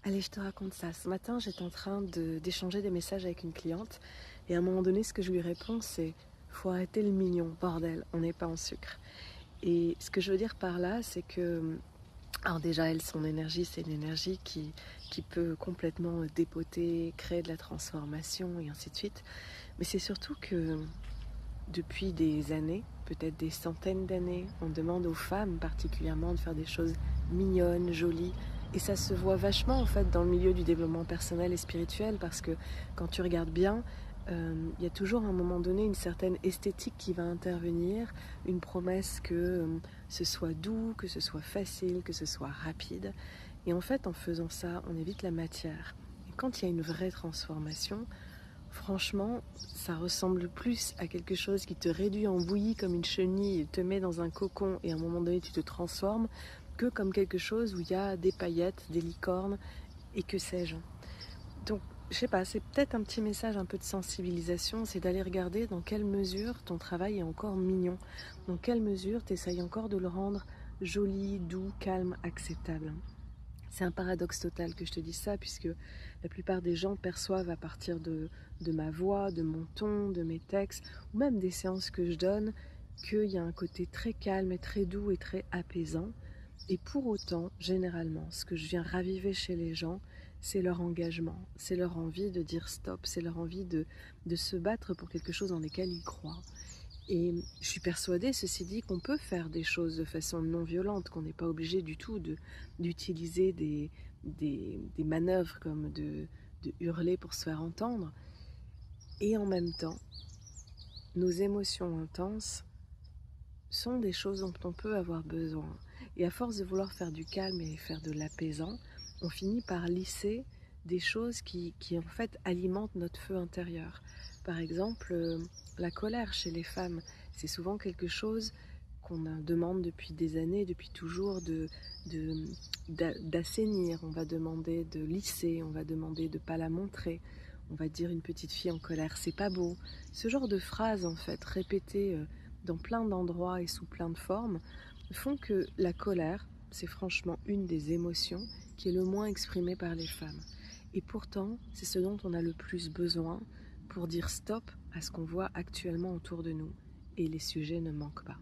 Allez, je te raconte ça. Ce matin, j'étais en train d'échanger des messages avec une cliente et à un moment donné, ce que je lui réponds, c'est faut arrêter le mignon, bordel, on n'est pas en sucre. Et ce que je veux dire par là, c'est que, alors déjà, elle, son énergie, c'est une énergie qui peut complètement dépoter, créer de la transformation et ainsi de suite. Mais c'est surtout que depuis des années, peut-être des centaines d'années, on demande aux femmes particulièrement de faire des choses mignonnes, jolies. Et ça se voit vachement en fait dans le milieu du développement personnel et spirituel parce que quand tu regardes bien, il y a toujours à un moment donné une certaine esthétique qui va intervenir, une promesse que ce soit doux, que ce soit facile, que ce soit rapide. Et en fait, en faisant ça, on évite la matière. Et quand il y a une vraie transformation, franchement, ça ressemble plus à quelque chose qui te réduit en bouillie comme une chenille, te met dans un cocon et à un moment donné tu te transformes, que comme quelque chose où il y a des paillettes, des licornes et que sais-je. Donc, je sais pas, c'est peut-être un petit message un peu de sensibilisation, c'est d'aller regarder dans quelle mesure ton travail est encore mignon, dans quelle mesure tu essayes encore de le rendre joli, doux, calme, acceptable. C'est un paradoxe total que je te dise ça, puisque la plupart des gens perçoivent à partir de ma voix, de mon ton, de mes textes, ou même des séances que je donne, qu'il y a un côté très calme et très doux et très apaisant. Et pour autant, généralement, ce que je viens raviver chez les gens, c'est leur engagement, c'est leur envie de dire stop, c'est leur envie de se battre pour quelque chose dans lequel ils croient. Et je suis persuadée, ceci dit, qu'on peut faire des choses de façon non violente, qu'on n'est pas obligé du tout d'utiliser des manœuvres comme de hurler pour se faire entendre. Et en même temps, nos émotions intenses sont des choses dont on peut avoir besoin. Et à force de vouloir faire du calme et faire de l'apaisant, on finit par lisser des choses qui en fait alimentent notre feu intérieur. Par exemple, la colère chez les femmes, c'est souvent quelque chose qu'on demande depuis des années, depuis toujours, d'assainir. On va demander de lisser, on va demander de ne pas la montrer. On va dire une petite fille en colère, c'est pas beau. Ce genre de phrases, en fait, répétées dans plein d'endroits et sous plein de formes, font que la colère, c'est franchement une des émotions qui est le moins exprimée par les femmes. Et pourtant, c'est ce dont on a le plus besoin pour dire stop à ce qu'on voit actuellement autour de nous. Et les sujets ne manquent pas.